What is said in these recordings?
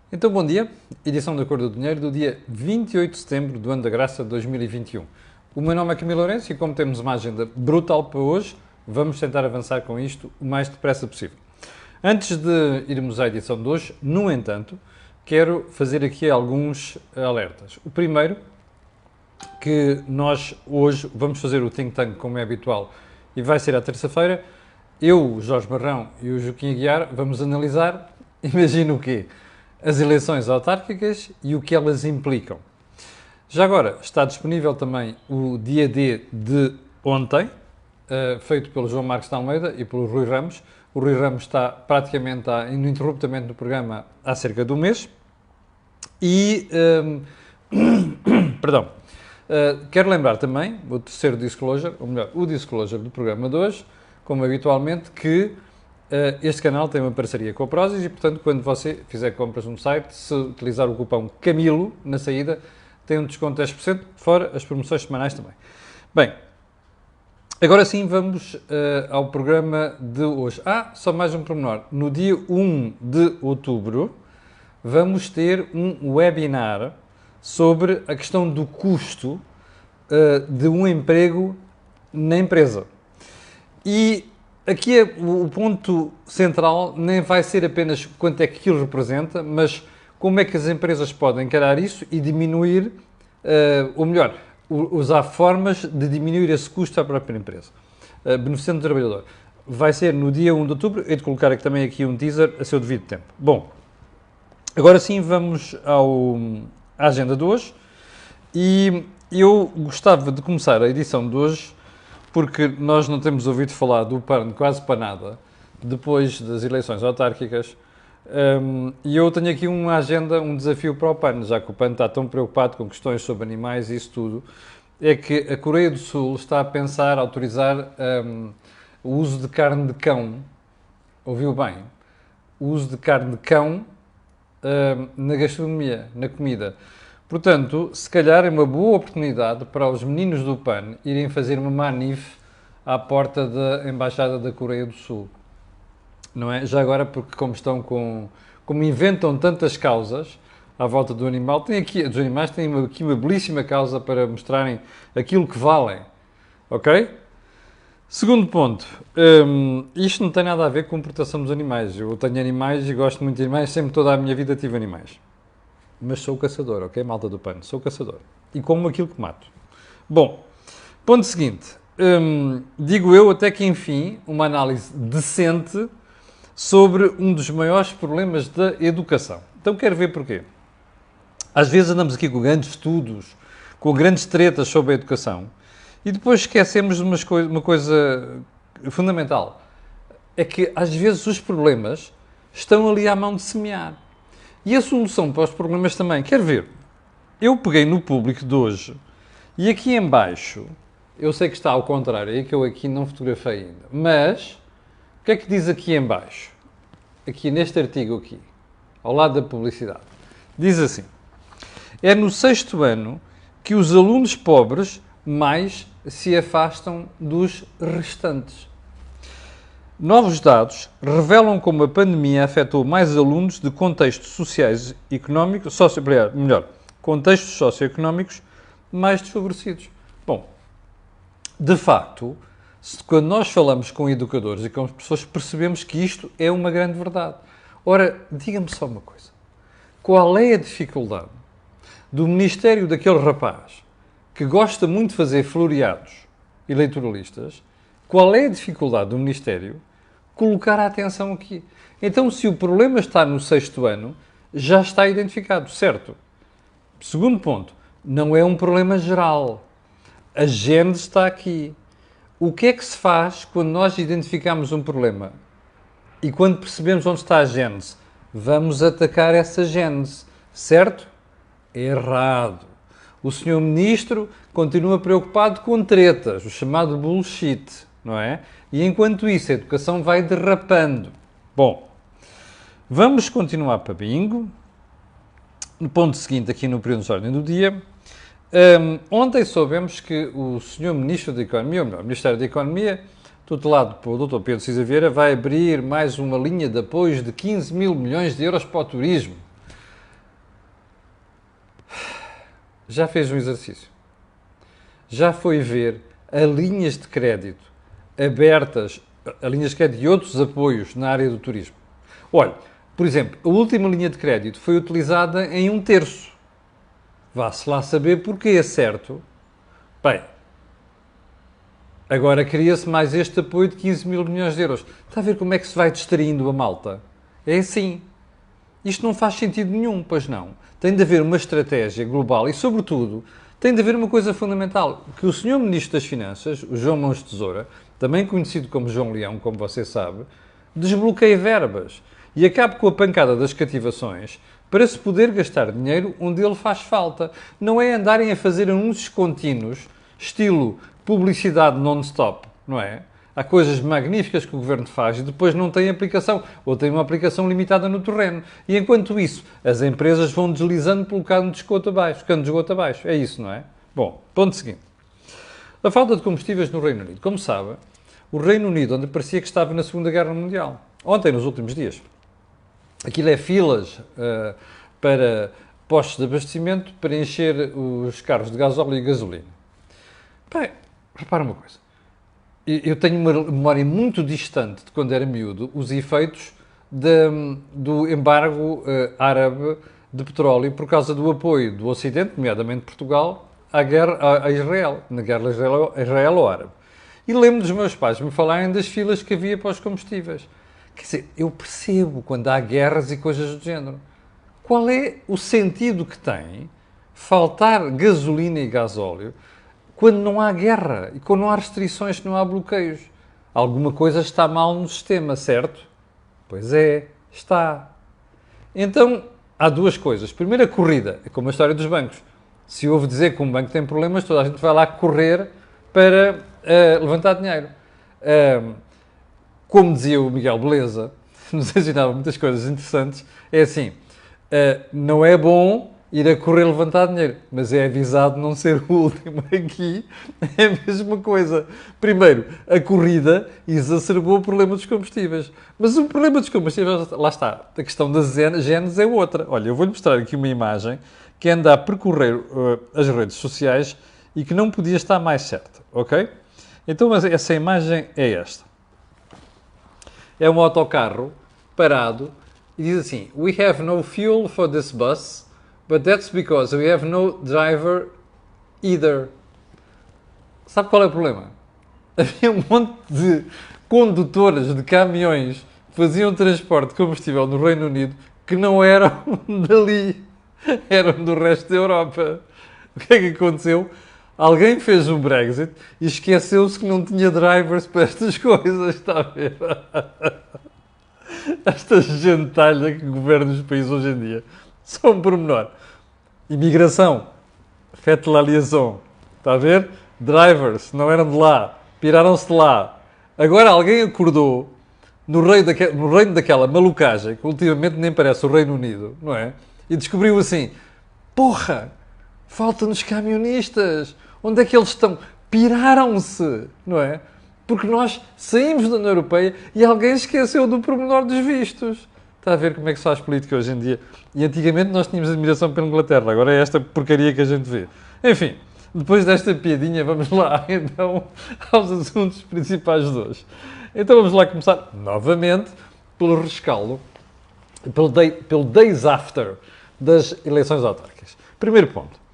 Então, bom dia. Edição da Cor do Dinheiro do dia 28 de setembro do ano da graça de 2021. O meu nome é Camilo Lourenço e como temos uma agenda brutal para hoje, vamos tentar avançar com isto o mais depressa possível. Antes de irmos à edição de hoje, no entanto, quero fazer aqui alguns alertas. O primeiro, que nós hoje vamos fazer o Think Tank como é habitual e vai ser à terça-feira. Eu, o Jorge Marrão e o Joaquim Aguiar vamos analisar, imagina o quê? As eleições autárquicas e o que elas implicam. Já agora, está disponível também o dia D de ontem, feito pelo João Marcos de Almeida e pelo Rui Ramos. O Rui Ramos está ininterruptamente no programa há cerca de um mês. E, perdão, quero lembrar também, o terceiro disclosure, ou melhor, o disclosure do programa de hoje, como habitualmente, que este canal tem uma parceria com a Prozis e, portanto, quando você fizer compras no site, se utilizar o cupom CAMILO na saída, tem um desconto de 10%, fora as promoções semanais também. Bem, agora sim vamos ao programa de hoje. Só mais um pormenor. No dia 1 de outubro, vamos ter um webinar sobre a questão do custo de um emprego na empresa. E aqui o ponto central nem vai ser apenas quanto é que aquilo representa, mas como é que as empresas podem encarar isso e diminuir, ou melhor, usar formas de diminuir esse custo à própria empresa, beneficiando o trabalhador. Vai ser no dia 1 de outubro, hei de colocar também aqui um teaser a seu devido tempo. Bom, agora sim vamos à agenda de hoje e eu gostava de começar a edição de hoje porque nós não temos ouvido falar do PAN quase para nada, depois das eleições autárquicas, e eu tenho aqui uma agenda, um desafio para o PAN, já que o PAN está tão preocupado com questões sobre animais e isso tudo, é que a Coreia do Sul está a pensar autorizar o uso de carne de cão, ouviu bem, o uso de carne de cão na gastronomia, na comida. Portanto, se calhar é uma boa oportunidade para os meninos do PAN irem fazer uma manif à porta da Embaixada da Coreia do Sul. Não é? Já agora, porque como inventam tantas causas à volta do animal, dos animais têm aqui uma belíssima causa para mostrarem aquilo que valem. Ok? Segundo ponto, isto não tem nada a ver com proteção dos animais. Eu tenho animais e gosto muito de animais, sempre toda a minha vida tive animais. Mas sou caçador, ok, malta do PAN? Sou caçador. E como aquilo que mato. Bom, ponto seguinte. Digo eu até que, enfim, uma análise decente sobre um dos maiores problemas da educação. Então quero ver porquê. Às vezes andamos aqui com grandes estudos, com grandes tretas sobre a educação e depois esquecemos de uma coisa fundamental. É que às vezes os problemas estão ali à mão de semear. E a solução para os problemas também. Quer ver? Eu peguei no público de hoje e aqui em baixo, eu sei que está ao contrário, é que eu aqui não fotografei ainda, mas o que é que diz aqui em baixo? Aqui neste artigo aqui, ao lado da publicidade. Diz assim: é no 6º ano que os alunos pobres mais se afastam dos restantes. Novos dados revelam como a pandemia afetou mais alunos de contextos sociais e económicos, contextos socioeconómicos mais desfavorecidos. Bom, de facto, quando nós falamos com educadores e com as pessoas, percebemos que isto é uma grande verdade. Ora, diga-me só uma coisa. Qual é a dificuldade do Ministério daquele rapaz que gosta muito de fazer floreados eleitoralistas? Qual é a dificuldade do Ministério colocar a atenção aqui? Então, se o problema está no 6º ano, já está identificado, certo? Segundo ponto, não é um problema geral. A gênese está aqui. O que é que se faz quando nós identificamos um problema? E quando percebemos onde está a gênese? Vamos atacar essa gênese, certo? Errado. O senhor Ministro continua preocupado com tretas, o chamado bullshit, não é? E enquanto isso, a educação vai derrapando. Bom, vamos continuar para bingo. No ponto seguinte, aqui no período de ordem do dia, ontem soubemos que o senhor Ministro da Economia, ou melhor, o Ministério da Economia, tutelado pelo Dr. Pedro Cisa Vieira, vai abrir mais uma linha de apoios de 15 mil milhões de euros para o turismo. já fez um exercício? Já foi ver a linhas de crédito abertas, a linhas de crédito e outros apoios na área do turismo? Olha, por exemplo, a última linha de crédito foi utilizada em 1/3. Vá-se lá saber porque é certo. Bem, agora cria-se mais este apoio de 15 mil milhões de euros. Está a ver como é que se vai distraindo a malta? É assim. Isto não faz sentido nenhum, pois não. Tem de haver uma estratégia global e, sobretudo, tem de haver uma coisa fundamental, que o Sr. Ministro das Finanças, o João Mãos de Tesoura, também conhecido como João Leão, como você sabe, desbloqueie verbas e acabe com a pancada das cativações para se poder gastar dinheiro onde ele faz falta. Não é andarem a fazer anúncios contínuos, estilo publicidade non-stop, não é? Há coisas magníficas que o Governo faz e depois não tem aplicação, ou tem uma aplicação limitada no terreno. E enquanto isso, as empresas vão deslizando pelo cano de esgoto abaixo. É isso, não é? Bom, ponto seguinte. A falta de combustíveis no Reino Unido. Como sabe, o Reino Unido, onde parecia que estava na Segunda Guerra Mundial. Ontem, nos últimos dias. Aquilo é filas para postos de abastecimento para encher os carros de gasóleo e gasolina. Bem, repara uma coisa. Eu tenho uma memória muito distante de quando era miúdo, os efeitos do embargo árabe de petróleo por causa do apoio do Ocidente, nomeadamente Portugal, à guerra a Israel, na guerra israelo-árabe. E lembro dos meus pais me falarem das filas que havia para os combustíveis. Quer dizer, eu percebo quando há guerras e coisas do género. Qual é o sentido que tem faltar gasolina e gasóleo quando não há guerra e quando não há restrições, não há bloqueios? Alguma coisa está mal no sistema, certo? Pois é, está. Então, há duas coisas. Primeiro, a corrida. É como a história dos bancos. Se ouve dizer que um banco tem problemas, toda a gente vai lá correr para levantar dinheiro. Como dizia o Miguel Beleza, nos ensinava muitas coisas interessantes, é assim, não é bom ir a correr levantar dinheiro, mas é avisado não ser o último. Aqui é a mesma coisa. Primeiro, a corrida exacerbou o problema dos combustíveis. Mas o problema dos combustíveis, lá está, a questão das genes é outra. Olha, eu vou-lhe mostrar aqui uma imagem que anda a percorrer as redes sociais e que não podia estar mais certa, ok? Então, essa imagem é esta. É um autocarro parado e diz assim: "We have no fuel for this bus, but that's because we have no driver either." Sabe qual é o problema? Havia um monte de condutores de caminhões que faziam transporte de combustível no Reino Unido que não eram dali, eram do resto da Europa. O que é que aconteceu? Alguém fez um Brexit e esqueceu-se que não tinha drivers para estas coisas, está a ver? Esta gentalha que governa os países hoje em dia. Só um pormenor. Imigração. Faites la liaison. Está a ver? Drivers, não eram de lá. Piraram-se de lá. Agora alguém acordou no reino daquela malucagem, que ultimamente nem parece o Reino Unido, não é? E descobriu assim: porra, faltam-nos camionistas. Onde é que eles estão? Piraram-se, não é? Porque nós saímos da União Europeia e alguém esqueceu do pormenor dos vistos. Está a ver como é que se faz política hoje em dia? E antigamente nós tínhamos admiração pela Inglaterra, agora é esta porcaria que a gente vê. Enfim, depois desta piadinha, vamos lá então aos assuntos principais de hoje. Então vamos lá começar novamente pelo rescaldo, pelo days after das eleições autárquicas. Primeiro ponto.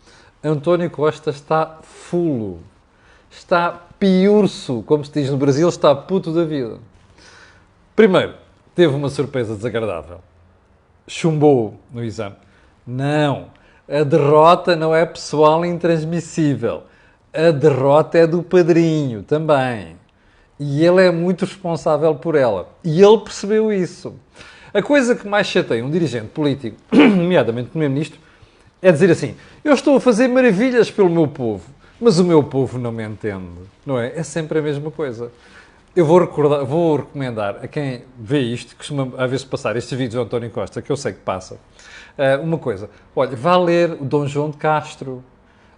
António Costa está fulo. Está piurso, como se diz no Brasil, está puto da vida. Primeiro, teve uma surpresa desagradável. Chumbou no exame. Não. A derrota não é pessoal e intransmissível. A derrota é do padrinho também. E ele é muito responsável por ela. E ele percebeu isso. A coisa que mais chateia um dirigente político, nomeadamente o primeiro-ministro, é dizer assim: eu estou a fazer maravilhas pelo meu povo, mas o meu povo não me entende, não é? É sempre a mesma coisa. Eu vou recomendar a quem vê isto, que costuma às vezes passar estes vídeos do António Costa, que eu sei que passa, uma coisa. Olha, vá ler o Dom João de Castro,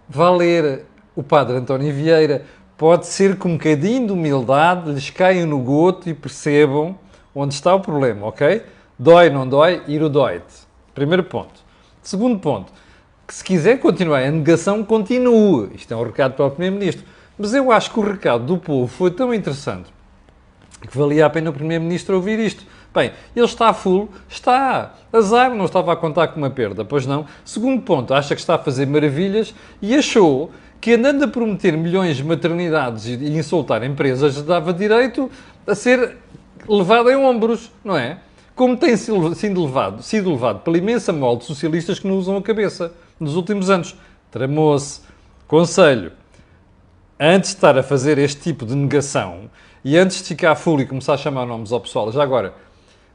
vá ler o Padre António Vieira. Pode ser que um bocadinho de humildade lhes caiam no goto e percebam onde está o problema, ok? Dói, não dói, ir o dói-te. Primeiro ponto. Segundo ponto. que se quiser continuar a negação, continue. Isto é um recado para o Primeiro-Ministro. Mas eu acho que o recado do povo foi tão interessante que valia a pena o Primeiro-Ministro ouvir isto. Bem, ele está full? Está. Azar, não estava a contar com uma perda, pois não. Segundo ponto, acha que está a fazer maravilhas e achou que andando a prometer milhões de maternidades e insultar empresas dava direito a ser levado em ombros, não é? Como tem sido levado pela imensa mole de socialistas que não usam a cabeça nos últimos anos. Tramou-se. Conselho. Antes de estar a fazer este tipo de negação e antes de ficar full e começar a chamar nomes ao pessoal, já agora,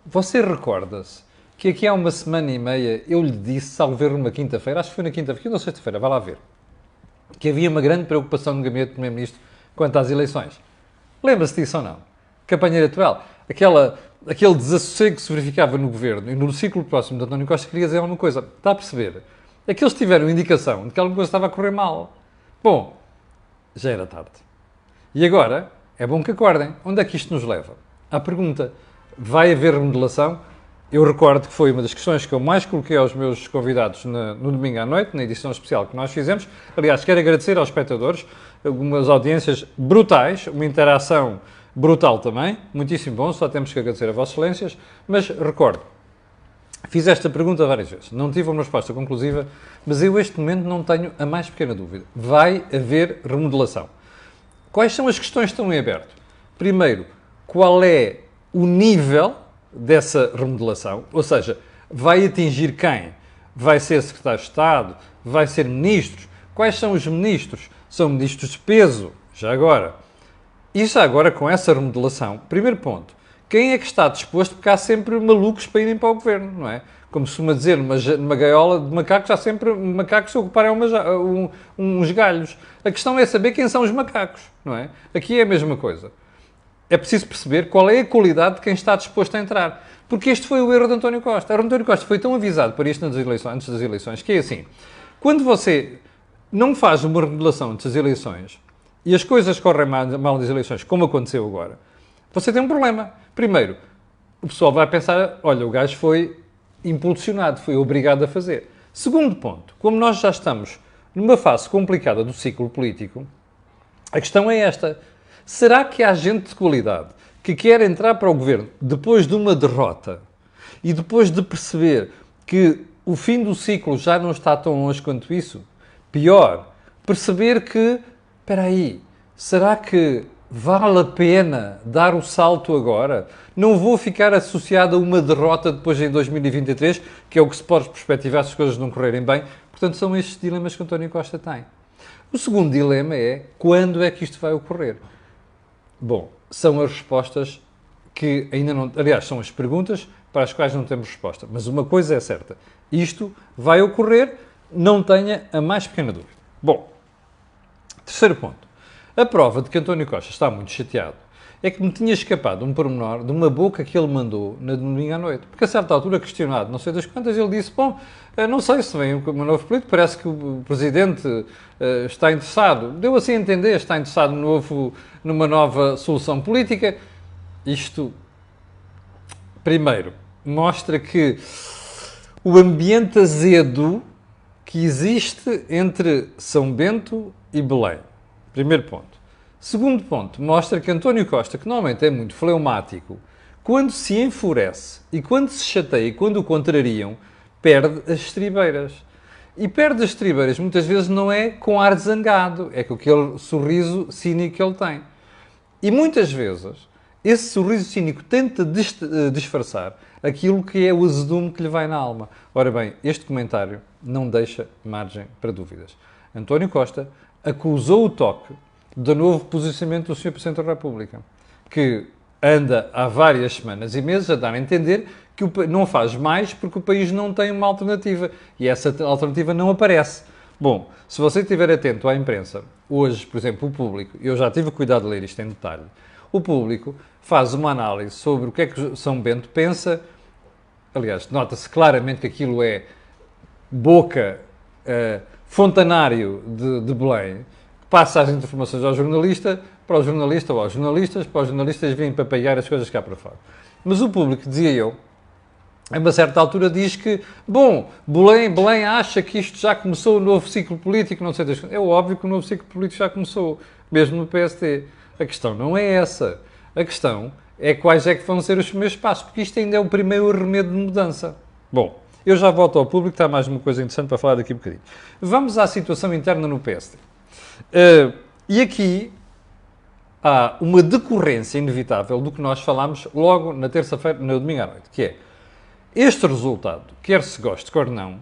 você recorda-se que aqui há uma semana e meia eu lhe disse, salvo ver numa quinta-feira, acho que foi na quinta-feira, não sexta-feira, vá lá ver, que havia uma grande preocupação no gabinete do Primeiro-Ministro quanto às eleições. Lembra-se disso ou não? Campanha eleitoral. Aquele desassossego que se verificava no governo e no ciclo próximo de António Costa queria dizer alguma coisa. Está a perceber? É que eles tiveram indicação de que alguma coisa estava a correr mal. Bom, já era tarde. E agora, é bom que acordem. Onde é que isto nos leva? À pergunta, vai haver remodelação? Eu recordo que foi uma das questões que eu mais coloquei aos meus convidados no domingo à noite, na edição especial que nós fizemos. Aliás, quero agradecer aos espectadores, algumas audiências brutais, uma interação brutal também, muitíssimo bom, só temos que agradecer a Vossas Excelências, mas recordo, fiz esta pergunta várias vezes, não tive uma resposta conclusiva, mas eu este momento não tenho a mais pequena dúvida. Vai haver remodelação. Quais são as questões que estão em aberto? Primeiro, qual é o nível dessa remodelação? Ou seja, vai atingir quem? Vai ser secretário de Estado? Vai ser ministros? Quais são os ministros? São ministros de peso? Já agora. E já agora, com essa remodelação, primeiro ponto, quem é que está disposto? Porque há sempre malucos para irem para o governo, não é? Como se costuma dizer, numa gaiola de macacos, há sempre macacos a ocuparem uns galhos. A questão é saber quem são os macacos, não é? Aqui é a mesma coisa. É preciso perceber qual é a qualidade de quem está disposto a entrar. Porque este foi o erro de António Costa. António Costa foi tão avisado para isto antes das eleições, que é assim, quando você não faz uma remodelação antes das eleições e as coisas correm mal nas eleições, como aconteceu agora, você tem um problema. Primeiro, o pessoal vai pensar, olha, o gajo foi impulsionado, foi obrigado a fazer. Segundo ponto, como nós já estamos numa fase complicada do ciclo político, a questão é esta. Será que há gente de qualidade que quer entrar para o governo depois de uma derrota e depois de perceber que o fim do ciclo já não está tão longe quanto isso? Pior, perceber que, espera aí, será que vale a pena dar o salto agora? Não vou ficar associado a uma derrota depois em 2023, que é o que se pode perspectivar se as coisas não correrem bem. Portanto, são estes dilemas que António Costa tem. O segundo dilema é, quando é que isto vai ocorrer? Bom, são as respostas que ainda não... Aliás, são as perguntas para as quais não temos resposta. Mas uma coisa é certa. Isto vai ocorrer, não tenha a mais pequena dúvida. Bom, terceiro ponto. A prova de que António Costa está muito chateado é que me tinha escapado um pormenor de uma boca que ele mandou na domingo à noite. Porque a certa altura, questionado, não sei das quantas, ele disse, bom, não sei se vem um novo político, parece que o Presidente está interessado. Deu assim a entender, está interessado numa nova solução política. Isto, primeiro, mostra que o ambiente azedo que existe entre São Bento e Belém. Primeiro ponto. Segundo ponto, mostra que António Costa, que normalmente é muito fleumático, quando se enfurece e quando se chateia e quando o contrariam, perde as estribeiras. E perde as estribeiras muitas vezes não é com ar zangado, é com aquele sorriso cínico que ele tem. E muitas vezes esse sorriso cínico tenta disfarçar aquilo que é o azedume que lhe vai na alma. Ora bem, este comentário não deixa margem para dúvidas. António Costa acusou o toque do novo posicionamento do Sr. Presidente da República, que anda há várias semanas e meses a dar a entender que não faz mais porque o país não tem uma alternativa e essa alternativa não aparece. Bom, se você estiver atento à imprensa, hoje, por exemplo, o Público, eu já tive cuidado de ler isto em detalhe, o Público faz uma análise sobre o que é que São Bento pensa. Aliás, nota-se claramente que aquilo é boca, fontanário de Belém, passa as informações ao jornalista, para o jornalista ou aos jornalistas, para os jornalistas virem papaiar as coisas cá para fora. Mas o Público, dizia eu, a uma certa altura diz que, bom, Belém acha que isto já começou o novo ciclo político, não sei das coisas. É óbvio que o novo ciclo político já começou, mesmo no PSD. A questão não é essa. A questão é quais é que vão ser os primeiros passos, porque isto ainda é o primeiro arremedo de mudança. Bom, eu já volto ao público, está mais uma coisa interessante para falar daqui um bocadinho. Vamos à situação interna no PSD. E aqui há uma decorrência inevitável do que nós falámos logo na terça-feira, no domingo à noite, que é este resultado, quer se goste, quer não,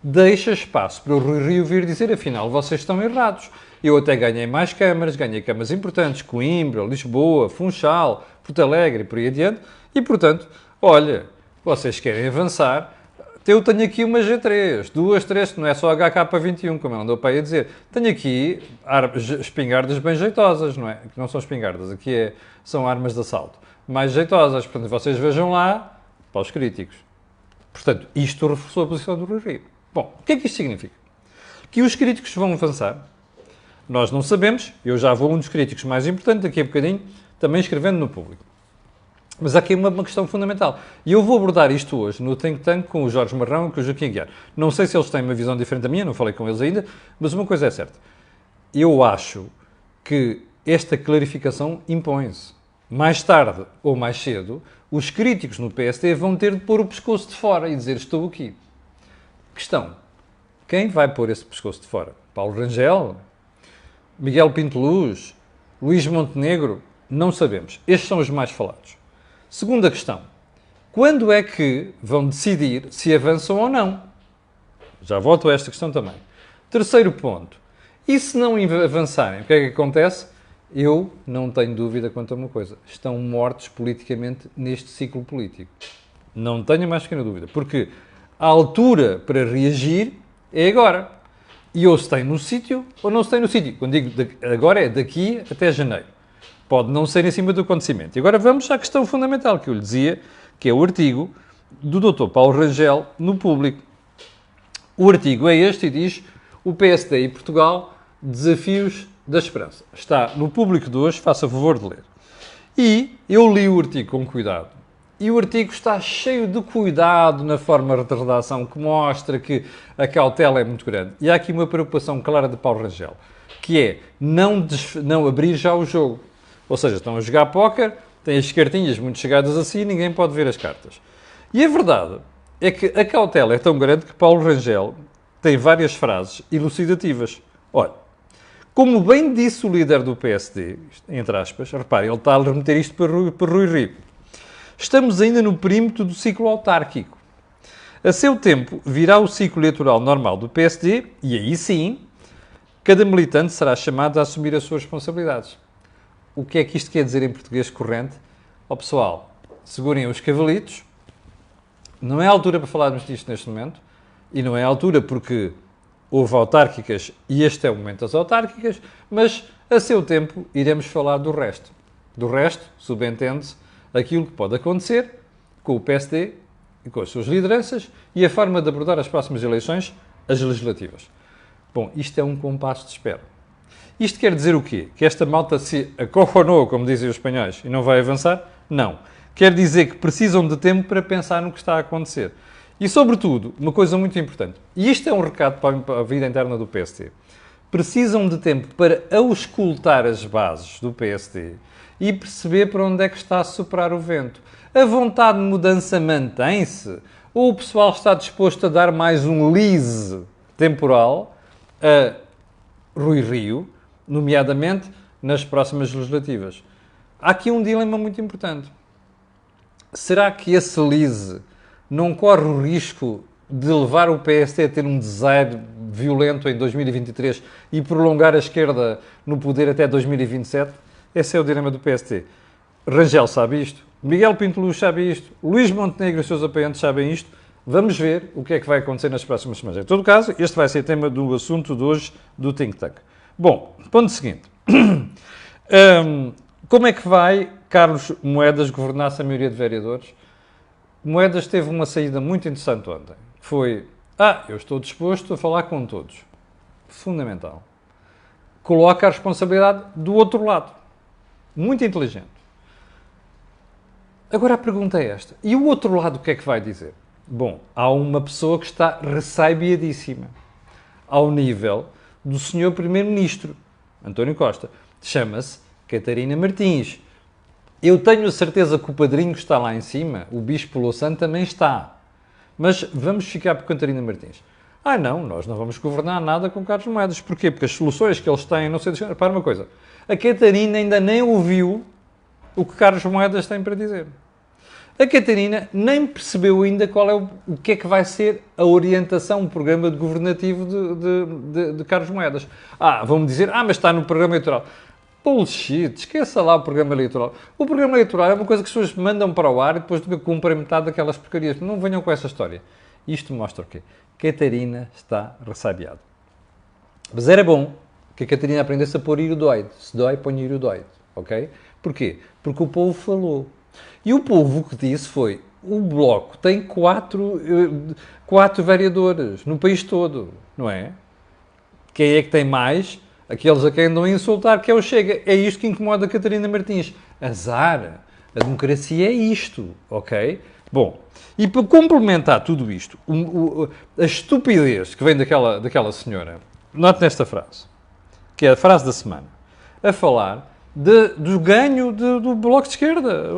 deixa espaço para o Rui Rio vir dizer, afinal, vocês estão errados. Eu até ganhei mais câmaras, ganhei câmaras importantes, Coimbra, Lisboa, Funchal, Porto Alegre e por aí adiante, e, portanto, olha, vocês querem avançar, eu tenho aqui uma G3, duas, três, que não é só HK21, como ele andou para aí a dizer. Tenho aqui espingardas bem jeitosas, não é? Que não são espingardas, aqui são armas de assalto. Mais jeitosas, portanto, vocês vejam lá, para os críticos. Portanto, isto reforçou a posição do Rui Rio. Bom, o que é que isto significa? Que os críticos vão avançar. Nós não sabemos, eu já vou um dos críticos mais importantes, daqui a bocadinho, também escrevendo no público. Mas há aqui uma questão fundamental. E eu vou abordar isto hoje no Think Tank com o Jorge Marrão e com o Joaquim Aguiar. Não sei se eles têm uma visão diferente da minha, não falei com eles ainda, mas uma coisa é certa. Eu acho que esta clarificação impõe-se. Mais tarde ou mais cedo, os críticos no PSD vão ter de pôr o pescoço de fora e dizer estou aqui. Questão. Quem vai pôr esse pescoço de fora? Paulo Rangel? Miguel Pinto Luz? Luís Montenegro? Não sabemos. Estes são os mais falados. Segunda questão. Quando é que vão decidir se avançam ou não? Já volto a esta questão também. Terceiro ponto. E se não avançarem, o que é que acontece? Eu não tenho dúvida quanto a uma coisa. Estão mortos politicamente neste ciclo político. Não tenho mais pequena dúvida. Porque a altura para reagir é agora. E ou se tem no sítio ou não se tem no sítio. Quando digo agora é daqui até janeiro. Pode não ser em cima do acontecimento. E agora vamos à questão fundamental que eu lhe dizia, que é o artigo do Dr. Paulo Rangel no Público. O artigo é este e diz o PSD e Portugal, desafios da esperança. Está no Público de hoje, faça favor de ler. E eu li o artigo com cuidado. E o artigo está cheio de cuidado na forma de redação, que mostra que a cautela é muito grande. E há aqui uma preocupação clara de Paulo Rangel, que é não abrir já o jogo. Ou seja, estão a jogar póquer, têm as cartinhas muito chegadas assim e ninguém pode ver as cartas. E a verdade é que a cautela é tão grande que Paulo Rangel tem várias frases elucidativas. Olha, como bem disse o líder do PSD, entre aspas, reparem, ele está a remeter isto para Rui Rio. Estamos ainda no perímetro do ciclo autárquico. A seu tempo virá o ciclo eleitoral normal do PSD e aí sim, cada militante será chamado a assumir as suas responsabilidades. O que é que isto quer dizer em português corrente? Ó pessoal, segurem os cavalitos. Não é a altura para falarmos disto neste momento. E não é a altura porque houve autárquicas e este é o momento das autárquicas, mas a seu tempo iremos falar do resto. Do resto, subentende-se, aquilo que pode acontecer com o PSD e com as suas lideranças e a forma de abordar as próximas eleições, as legislativas. Bom, isto é um compasso de espera. Isto quer dizer o quê? Que esta malta se acojonou, como dizem os espanhóis, e não vai avançar? Não. Quer dizer que precisam de tempo para pensar no que está a acontecer. E, sobretudo, uma coisa muito importante, e isto é um recado para a vida interna do PSD, precisam de tempo para auscultar as bases do PSD e perceber para onde é que está a soprar o vento. A vontade de mudança mantém-se? Ou o pessoal está disposto a dar mais um lise temporal a Rui Rio, nomeadamente nas próximas legislativas? Há aqui um dilema muito importante. Será que esse lise não corre o risco de levar o PSD a ter um desaire violento em 2023 e prolongar a esquerda no poder até 2027? Esse é o dilema do PSD. Rangel sabe isto, Miguel Pinto Luz sabe isto, Luís Montenegro e os seus apoiantes sabem isto. Vamos ver o que é que vai acontecer nas próximas semanas. Em todo caso, este vai ser o tema do assunto de hoje do Think Tank. Bom, ponto seguinte. Como é que vai Carlos Moedas governar-se a maioria de vereadores? Moedas teve uma saída muito interessante ontem. Foi, eu estou disposto a falar com todos. Fundamental. Coloca a responsabilidade do outro lado. Muito inteligente. Agora a pergunta é esta. E o outro lado o que é que vai dizer? Bom, há uma pessoa que está ressabiadíssima, ao nível do senhor Primeiro-Ministro, António Costa. Chama-se Catarina Martins. Eu tenho a certeza que o padrinho que está lá em cima, o Bispo Louçã, também está. Mas vamos ficar por Catarina Martins. Ah, não, nós não vamos governar nada com Carlos Moedas. Porquê? Porque as soluções que eles têm, não sei... Repara uma coisa. A Catarina ainda nem ouviu o que Carlos Moedas tem para dizer. A Catarina nem percebeu ainda qual é o que é que vai ser a orientação, o programa governativo de Carlos Moedas. Vão-me dizer, mas está no programa eleitoral. Bullshit, esqueça lá o programa eleitoral. O programa eleitoral é uma coisa que as pessoas mandam para o ar e depois nunca cumprem metade daquelas porcarias. Não venham com essa história. Isto mostra o quê? Catarina está ressabiada. Mas era bom que a Catarina aprendesse a pôr iridoide. Se dói, põe iridoide. Ok? Porquê? Porque o povo falou. E o povo o que disse foi, o Bloco tem quatro vereadores no país todo, não é? Quem é que tem mais? Aqueles a quem andam a insultar, que é o Chega. É isto que incomoda a Catarina Martins. Azar. A democracia é isto, ok? Bom, e para complementar tudo isto, a estupidez que vem daquela senhora, note nesta frase, que é a frase da semana, a falar do ganho do Bloco de Esquerda.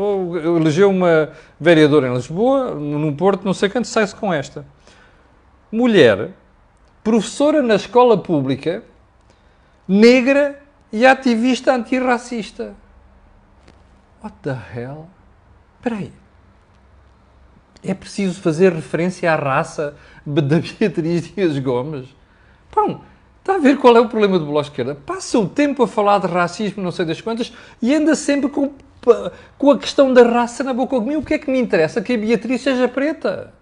Elegeu uma vereadora em Lisboa, no Porto, não sei quanto, sai-se com esta. Mulher, professora na escola pública, negra e ativista antirracista. What the hell? Espera aí. É preciso fazer referência à raça da Beatriz Dias Gomes? Pão, está a ver qual é o problema do Bloco de Esquerda? Passa o tempo a falar de racismo, não sei das quantas, e anda sempre com a questão da raça na boca. O que é que me interessa? Que a Beatriz seja preta?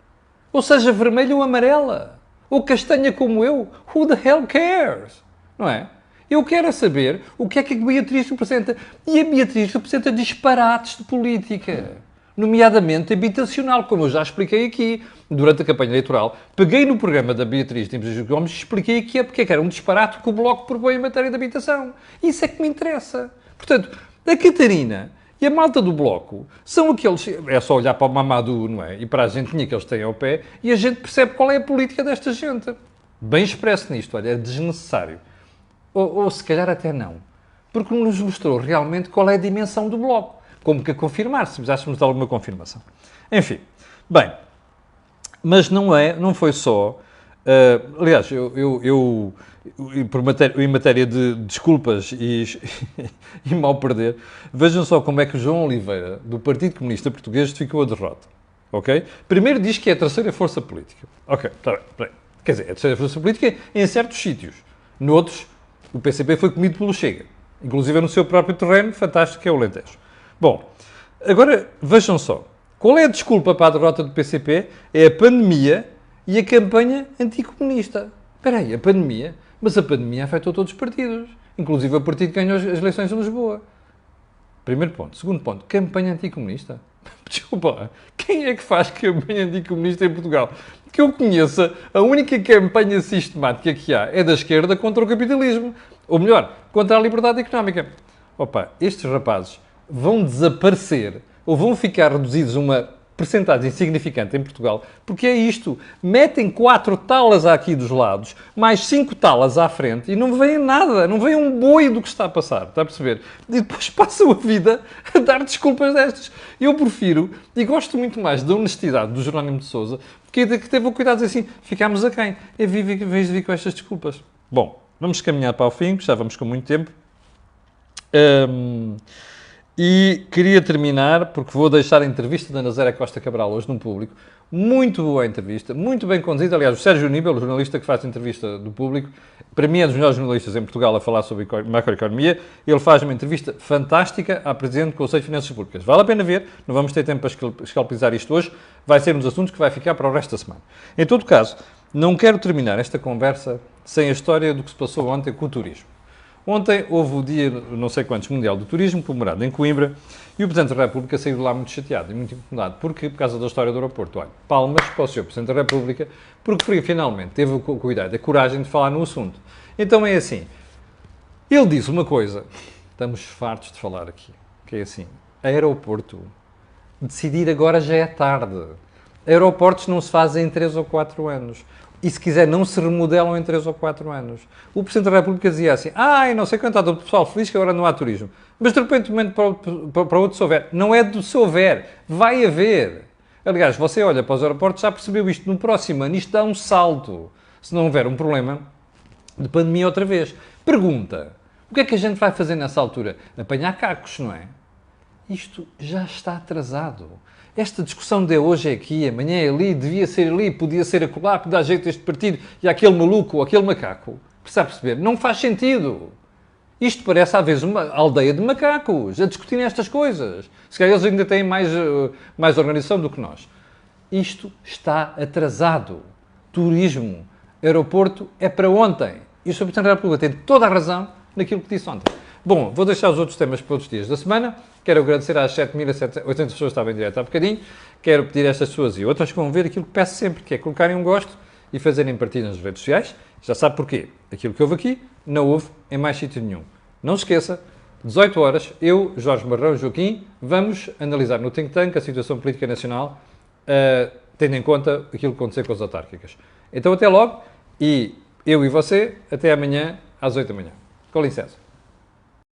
Ou seja vermelha ou amarela? Ou castanha como eu? Who the hell cares? Não é? Eu quero saber o que é que a Beatriz representa. E a Beatriz representa disparates de política. Nomeadamente habitacional, como eu já expliquei aqui durante a campanha eleitoral. Peguei no programa da Beatriz Dias Gomes e expliquei aqui porque é que era um disparate que o Bloco propõe em matéria de habitação. Isso é que me interessa. Portanto, a Catarina e a malta do Bloco são aqueles... É só olhar para o Mamadou, não é? E para a gentinha que eles têm ao pé e a gente percebe qual é a política desta gente. Bem expresso nisto, olha, é desnecessário. Ou se calhar até não. Porque nos mostrou realmente qual é a dimensão do Bloco. Como que a confirmar, se precisássemos de alguma confirmação. Enfim, bem, mas não foi só... aliás, em matéria de desculpas e mal perder, vejam só como é que o João Oliveira, do Partido Comunista Português, justificou a derrota. Ok? Primeiro diz que é a terceira força política. Ok, está bem. Quer dizer, é a terceira força política em certos sítios. Noutros, o PCP foi comido pelo Chega. Inclusive no seu próprio terreno, fantástico, que é o Alentejo. Bom, agora vejam só. Qual é a desculpa para a derrota do PCP? É a pandemia e a campanha anticomunista. Espera aí, a pandemia? Mas a pandemia afetou todos os partidos. Inclusive o partido que ganhou as eleições em Lisboa. Primeiro ponto. Segundo ponto, campanha anticomunista. Desculpa, quem é que faz campanha anticomunista em Portugal? Que eu conheça, a única campanha sistemática que há é da esquerda contra o capitalismo. Ou melhor, contra a liberdade económica. Opa, estes rapazes vão desaparecer ou vão ficar reduzidos a uma percentagem insignificante em Portugal, porque é isto. Metem 4 talas aqui dos lados, mais 5 talas à frente e não veem nada, não veem um boi do que está a passar, está a perceber? E depois passam a vida a dar desculpas destas. Eu prefiro, e gosto muito mais da honestidade do Jerónimo de Sousa, que teve o cuidado de dizer assim, ficámos a quem? Em vez de vir com estas desculpas. Bom, vamos caminhar para o fim, já vamos com muito tempo. E queria terminar, porque vou deixar a entrevista da Nazaré Costa Cabral hoje no Público. Muito boa entrevista, muito bem conduzida. Aliás, o Sérgio Níbel, o jornalista que faz a entrevista do Público, para mim é dos melhores jornalistas em Portugal a falar sobre macroeconomia. Ele faz uma entrevista fantástica à Presidente do Conselho de Finanças Públicas. Vale a pena ver, não vamos ter tempo para escalpelizar isto hoje, vai ser um dos assuntos que vai ficar para o resto da semana. Em todo caso, não quero terminar esta conversa sem a história do que se passou ontem com o turismo. Ontem houve o dia, não sei quantos, Mundial do Turismo, comemorado em Coimbra, e o Presidente da República saiu de lá muito chateado e muito incomodado. Porquê? Por causa da história do aeroporto. Olha, palmas para o Sr. Presidente da República, porque finalmente teve o cuidado, a coragem de falar no assunto. Então é assim, ele disse uma coisa, estamos fartos de falar aqui, que é assim, aeroporto, decidir agora já é tarde. Aeroportos não se fazem em 3 ou 4 anos. E se quiser, não se remodelam em 3 ou 4 anos. O Presidente da República dizia assim, não sei quanto está todo o pessoal feliz que agora não há turismo. Mas de repente, de um momento para outro, se houver. Não é do se houver, vai haver. Aliás, você olha para os aeroportos, já percebeu isto, no próximo ano isto dá um salto. Se não houver um problema de pandemia outra vez. Pergunta, o que é que a gente vai fazer nessa altura? Apanhar cacos, não é? Isto já está atrasado. Esta discussão de hoje é aqui, amanhã é ali, devia ser ali, podia ser acolá, que dá jeito este partido e aquele maluco ou aquele macaco. Precisa perceber? Não faz sentido. Isto parece, às vezes, uma aldeia de macacos a discutirem estas coisas. Se calhar eles ainda têm mais organização do que nós. Isto está atrasado. Turismo, aeroporto, é para ontem. E o Sr. Presidente da República tem toda a razão naquilo que disse ontem. Bom, vou deixar os outros temas para outros dias da semana. Quero agradecer às 7.800 pessoas que estavam em direto há bocadinho. Quero pedir a estas pessoas e outras que vão ver aquilo que peço sempre, que é colocarem um gosto e fazerem partilha nas redes sociais. Já sabe porquê. Aquilo que houve aqui, não houve em mais sítio nenhum. Não se esqueça, 18 horas, eu, Jorge Marrão e Joaquim, vamos analisar no Think Tank a situação política nacional, tendo em conta aquilo que aconteceu com as autárquicas. Então até logo e eu e você, até amanhã às 8 da manhã. Com licença.